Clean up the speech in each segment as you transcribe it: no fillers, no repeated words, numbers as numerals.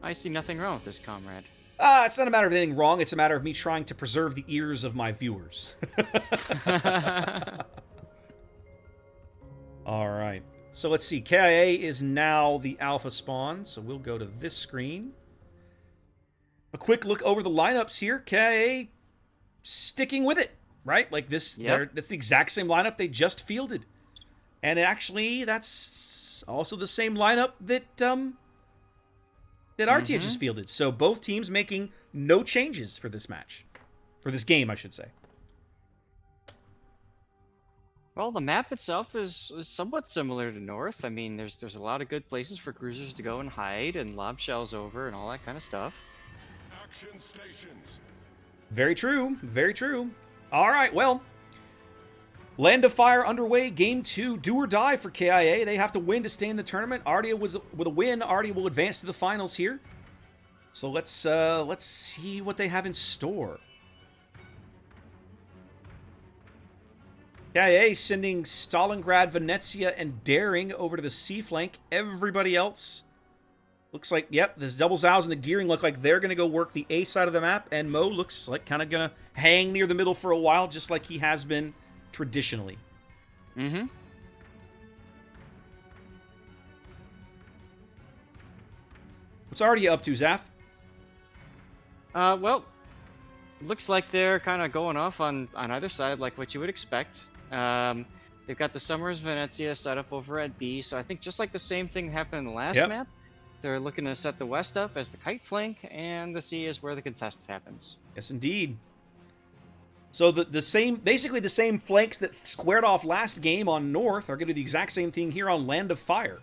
I see nothing wrong with this, comrade. It's not a matter of anything wrong. It's a matter of me trying to preserve the ears of my viewers. All right. So let's see. KIA is now the alpha spawn, so we'll go to this screen. A quick look over the lineups here. KIA sticking with it, right? Like this, Yep. that's the exact same lineup they just fielded. And actually, that's also the same lineup that ARTIA just fielded. So both teams making no changes for this match. For this game, I should say. Well, the map itself is somewhat similar to North. I mean, there's a lot of good places for cruisers to go and hide and lob shells over and all that kind of stuff. Action stations. Very true. Very true. All right, well. Land of Fire underway. Game 2. Do or die for KIA. They have to win to stay in the tournament. ARTIA with a win. ARTIA will advance to the finals here. So let's see what they have in store. KIA sending Stalingrad, Venezia, and Daring over to the sea flank. Everybody else looks like, yep, this double Zows and the Gearing look like they're going to go work the A side of the map, and Mo looks like kind of going to hang near the middle for a while, just like he has been traditionally. Mm-hmm. What's ARTIA up to, Zath? Well, looks like they're kind of going off on either side, like what you would expect. They've got the Summers Venezia set up over at B, so I think just like the same thing happened in the last map, they're looking to set the west up as the kite flank, and the C is where the contest happens. Yes, indeed. So the same, basically the same flanks that squared off last game on North are going to do the exact same thing here on Land of Fire.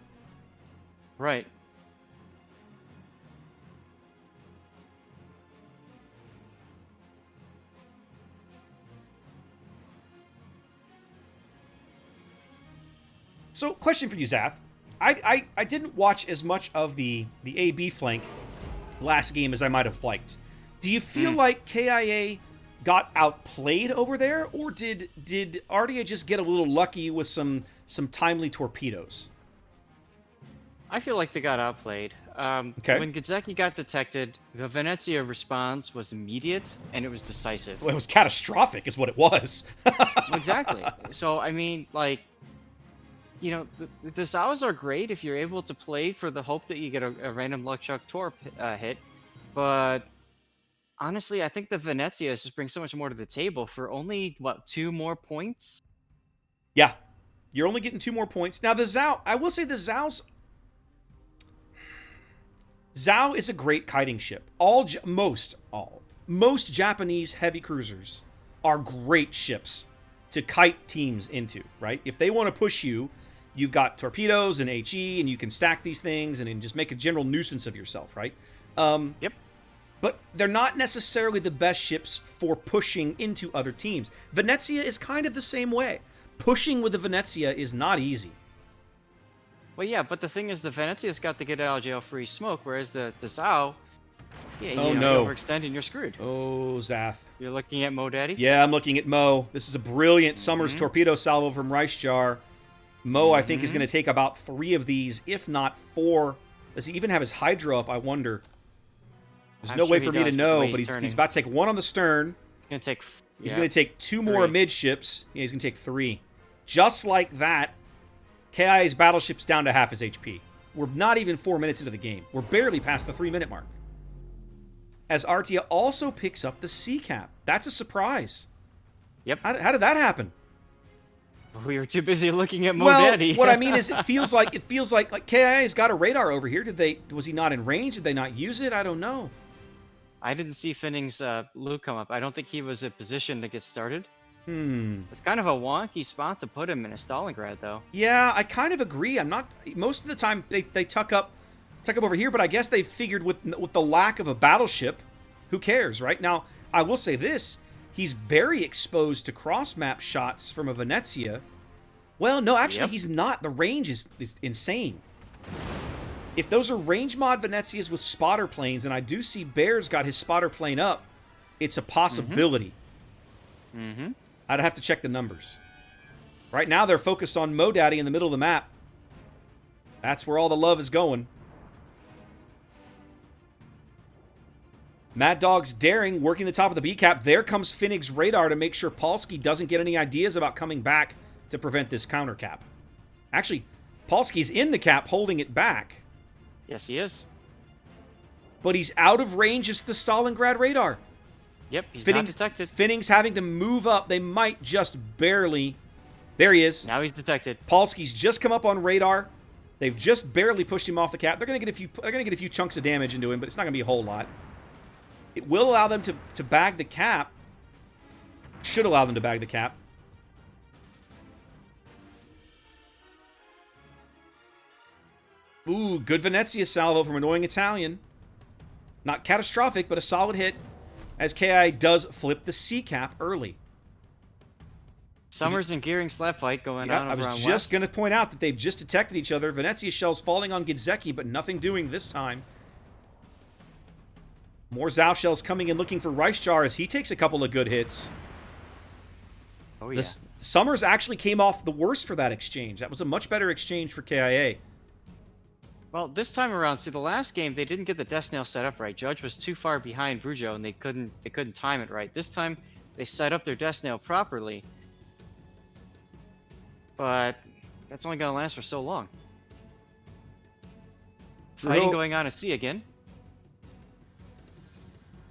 Right. So, question for you, Zath. I didn't watch as much of the AB flank last game as I might have liked. Do you feel like KIA got outplayed over there, or did ARTIA just get a little lucky with some timely torpedoes? I feel like they got outplayed. Okay. When Gazeki got detected, the Venezia response was immediate, and it was decisive. Well, it was catastrophic is what it was. Exactly. So, I mean, like, you know, the Zows are great if you're able to play for the hope that you get a random luck chuck torp hit, but honestly, I think the Venezia just brings so much more to the table for only, what, 2 more points? Yeah. You're only getting 2 more points. Now, the Zao, I will say the Zao's... Zao is a great kiting ship. Most Japanese heavy cruisers are great ships to kite teams into, right? If they want to push you, you've got torpedoes and HE, and you can stack these things and just make a general nuisance of yourself, right? Yep. But they're not necessarily the best ships for pushing into other teams. Venezia is kind of the same way. Pushing with the Venezia is not easy. Well, yeah, but the thing is, the Venezia's got the get out of jail free smoke, whereas the Zao, yeah, Oh, you no. overextend and you're screwed. Oh, Zath. You're looking at Mo Daddy? Yeah, I'm looking at Mo. This is a brilliant Summers torpedo salvo from Rice Jar. Mo, I think, is going to take about 3 of these, if not 4. Does he even have his Hydra up, I wonder? There's I'm no way sure for he me to does, know, the way but he's he's turning. about to take 1 on the stern. It's going to take... He's yeah. going to take 2 more 3. amidships. Yeah, he's going to take 3. Just like that, KIA's battleship's down to half his HP. We're not even 4 minutes into the game. We're barely past the 3-minute mark. As ARTIA also picks up the C cap. That's a surprise. Yep. How did that happen? We were too busy looking at Mo Well, Daddy. what I mean is it feels like KIA's got a radar over here. Was he not in range? Did they not use it? I don't know. I didn't see Finning's Luke come up. I don't think he was in position to get started. Hmm. It's kind of a wonky spot to put him in a Stalingrad, though. Yeah, I kind of agree. I'm not. Most of the time they tuck up over here, but I guess they figured with the lack of a battleship, who cares, right? Now, I will say this: he's very exposed to cross map shots from a Venezia. Well, no, actually, he's not. The range is insane. If those are range mod Venezias with spotter planes, and I do see Bear's got his spotter plane up, it's a possibility. Mm-hmm. I'd have to check the numbers. Right now, they're focused on Mo Daddy in the middle of the map. That's where all the love is going. Mad Dog's daring, working the top of the B cap. There comes Finnig's radar to make sure Polsky doesn't get any ideas about coming back to prevent this counter cap. Actually, Polsky's in the cap holding it back. Yes, he is. But he's out of range of the Stalingrad radar. Yep, he's not detected. Finnig's having to move up. They might just barely... There he is. Now he's detected. Polsky's just come up on radar. They've just barely pushed him off the cap. They're going to get a few chunks of damage into him, but it's not going to be a whole lot. It will allow them to bag the cap. Should allow them to bag the cap. Ooh, good Venezia salvo from Annoying Italian. Not catastrophic, but a solid hit, as KI does flip the C cap early. Summers and Gearing slap fight going on over on I was West. just going to point out that they've just detected each other. Venezia shells falling on Gidzecki, but nothing doing this time. More Zao shells coming in looking for Reichjar as he takes a couple of good hits. Oh, yeah. Summers actually came off the worst for that exchange. That was a much better exchange for KIA. Well, this time around, see, the last game, they didn't get the death snail set up right. Judge was too far behind Brujo, and they couldn't time it right. This time, they set up their death snail properly. But that's only going to last for so long. Fighting going on at sea again.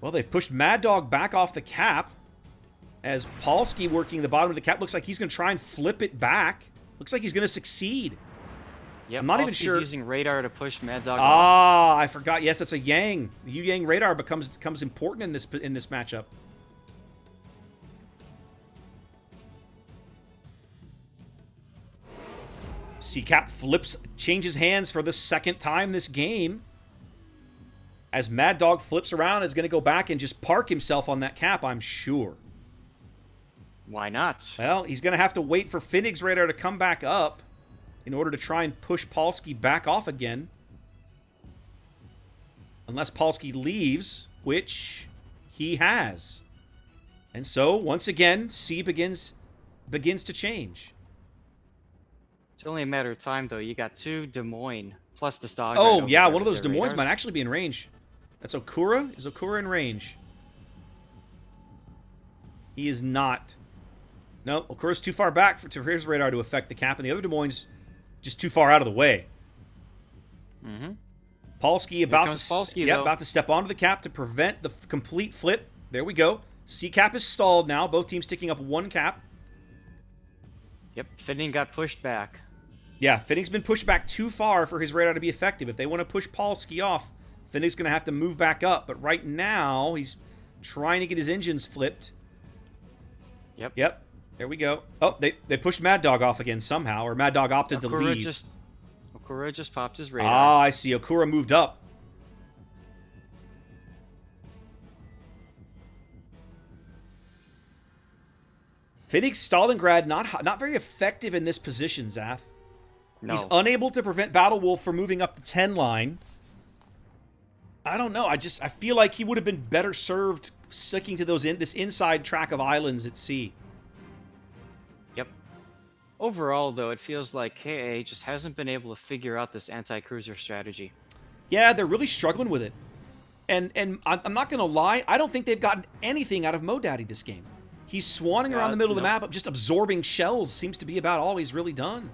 Well, they've pushed Mad Dog back off the cap. As Polsky working the bottom of the cap. Looks like he's going to try and flip it back. Looks like he's going to succeed. Yep, I'm not even sure. Using radar to push Mad Dog. Ah, I forgot. Yes, that's a Yang. The Yu-Yang radar becomes important in this matchup. C-Cap changes hands for the second time this game. As Mad Dog flips around, is going to go back and just park himself on that cap, I'm sure. Why not? Well, he's going to have to wait for Finnig's radar to come back up in order to try and push Polsky back off again. Unless Polsky leaves, which he has. And so, once again, C begins to change. It's only a matter of time, though. You got 2 Des Moines, plus the Stalingrad. Oh, yeah, one of those Des Moines might actually be in range. That's Okura? Is Okura in range? He is not. No, Okura's too far back for his radar to affect the cap, and the other Des Moines just too far out of the way. Mm-hmm. Polsky about to step onto the cap to prevent the complete flip. There we go. C-Cap is stalled now. Both teams ticking up 1 cap. Yep, Finning got pushed back. Yeah, Finnig's been pushed back too far for his radar to be effective. If they want to push Polsky off, Finnig's going to have to move back up. But right now, he's trying to get his engines flipped. Yep. There we go. Oh, they pushed Mad Dog off again somehow, or Mad Dog opted to leave. Okura just popped his radar. Ah, I see. Okura moved up. Finnig's Stalingrad not very effective in this position, Zath. No. He's unable to prevent Battle Wolf from moving up the 10 line. I don't know. I feel like he would have been better served sticking to this inside track of islands at sea. Yep. Overall, though, it feels like KA just hasn't been able to figure out this anti-cruiser strategy. Yeah, they're really struggling with it. And I'm not going to lie, I don't think they've gotten anything out of MoDaddy this game. He's swanning around the middle of the map, just absorbing shells. Seems to be about all he's really done.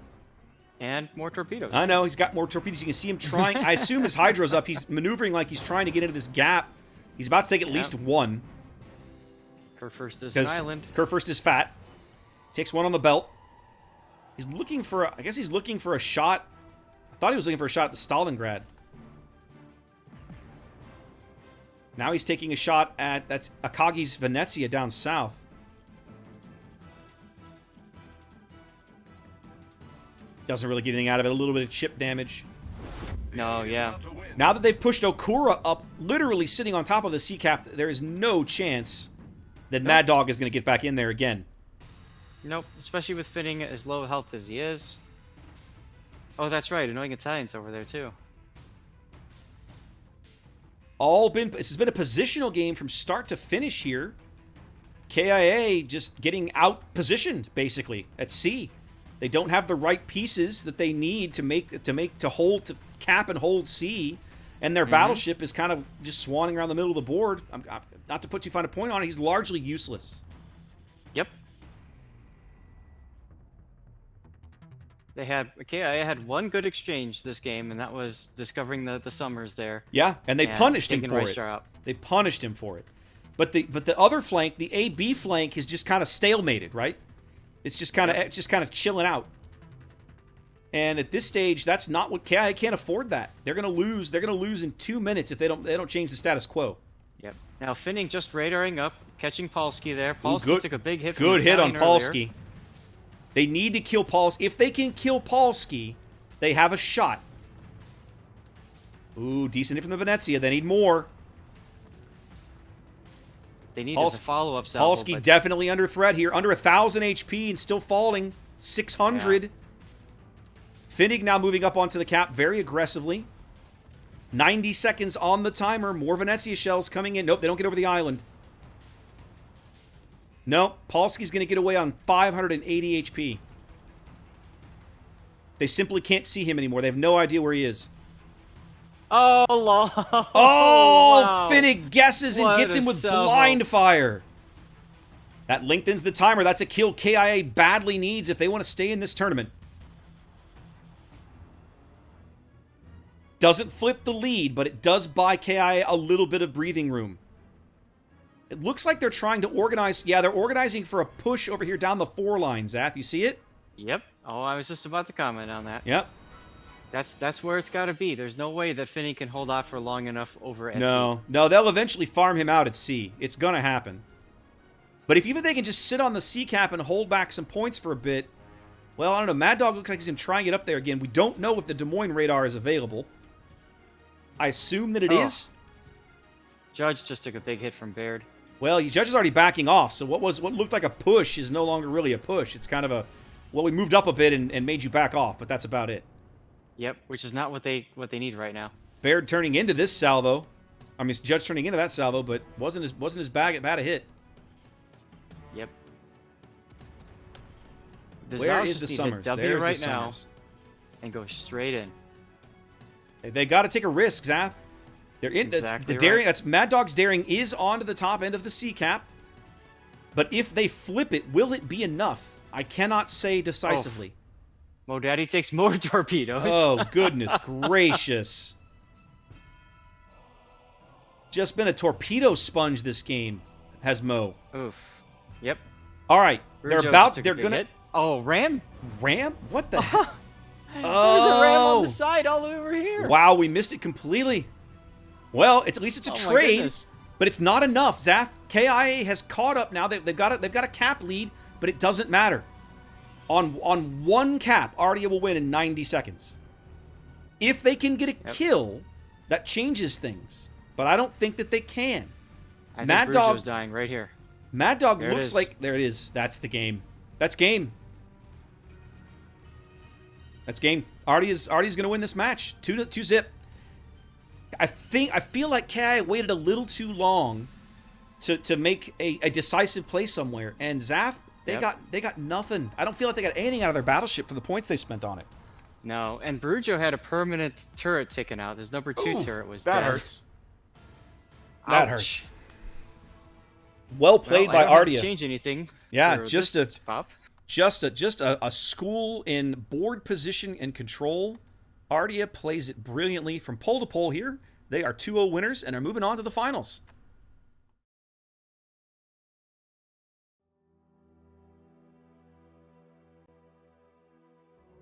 And more torpedoes. I know, he's got more torpedoes. You can see him trying. I assume his hydro's up. He's maneuvering like he's trying to get into this gap. He's about to take at least 1. Kurfürst is an island. Kurfürst is fat. Takes 1 on the belt. He's looking for I guess he's looking for a shot. I thought he was looking for a shot at the Stalingrad. Now he's taking a shot at, that's Akagi's Venezia down south. Doesn't really get anything out of it. A little bit of chip damage. No, yeah. Now that they've pushed Okura up, literally sitting on top of the C-Cap, there is no chance that Mad Dog is going to get back in there again. Nope, especially with Finning as low health as he is. Oh, that's right. Annoying Italian's over there, too. This has been a positional game from start to finish here. KIA just getting out-positioned, basically, at sea. They don't have the right pieces that they need to cap and hold C, and their battleship is kind of just swanning around the middle of the board. Not to put too fine a point on it, he's largely useless. Yep. KIA had one good exchange this game, and that was discovering the summers there. Yeah, and they punished him for it. Out. They punished him for it. But the other flank, the AB flank, is just kind of stalemated, right? It's just kind of chilling out. And at this stage, that's not what KIA can't afford that. They're gonna lose. They're gonna lose in 2 minutes if they don't change the status quo. Yep. Now Finning just radaring up, catching Polsky there. Polsky took a big hit. From Good hit on Polsky. Earlier. They need to kill Polsky. If they can kill Polsky, they have a shot. Ooh, decent hit from the Venezia. They need more. They need a follow-up salvo. Polsky definitely under threat here. Under 1,000 HP and still falling. 600. Yeah. Finnig now moving up onto the cap very aggressively. 90 seconds on the timer. More Venezia shells coming in. Nope, they don't get over the island. Nope, Polsky's going to get away on 580 HP. They simply can't see him anymore. They have no idea where he is. Oh, Lord. Oh, wow. Finnig guesses and gets him with blind fire. That lengthens the timer. That's a kill KIA badly needs if they want to stay in this tournament. Doesn't flip the lead, but it does buy KIA a little bit of breathing room. It looks like they're trying to organize. Yeah, they're organizing for a push over here down the 4 line, Zath. You see it? Yep. Oh, I was just about to comment on that. Yep. That's where it's got to be. There's no way that Finning can hold off for long enough over at No, they'll eventually farm him out at sea. It's going to happen. But if even they can just sit on the sea cap and hold back some points for a bit, well, I don't know. Mad Dog looks like he's going to try and get up there again. We don't know if the Des Moines radar is available. I assume that it is. Judge just took a big hit from Baird. Well, Judge is already backing off, so what looked like a push is no longer really a push. It's kind of a, well, we moved up a bit and made you back off, but that's about it. Yep, which is not what they need right now. Baird turning into this salvo. I mean, Judge turning into that salvo, but wasn't as bad a hit. Yep. Where is the Summers? W right now, and go straight in. They got to take a risk, Zath. They're in. Exactly the daring. Right. That's Mad Dog's daring is onto the top end of the sea cap. But if they flip it, will it be enough? I cannot say decisively. Mo Daddy takes more torpedoes. Oh goodness gracious! Just been a torpedo sponge this game, has Mo. Oof. Yep. All right, they're about. They're gonna. Hit. Oh, ram. Ram? What the heck? There's a ram on the side all over here. Wow, we missed it completely. Well, at least it's a trade, but it's not enough. Zath, KIA has caught up now. They've got a cap lead, but it doesn't matter. On one cap, ARTIA will win in 90 seconds. If they can get a kill, that changes things. But I don't think that they can. Mad Dog's dying right here. Mad Dog looks like there it is. That's the game. That's game. That's game. ARTIA's going to win this match. 2-0. I feel like KIA waited a little too long to make a decisive play somewhere. And Zath, they got nothing. I don't feel like they got anything out of their battleship for the points they spent on it. No, and Brujo had a permanent turret ticking out. His number 2 turret was dead. That hurts. Ouch. That hurts. Well played by ARTIA. Didn't change anything. Yeah, just a school in board position and control. ARTIA plays it brilliantly from pole to pole here. They are 2-0 winners and are moving on to the finals.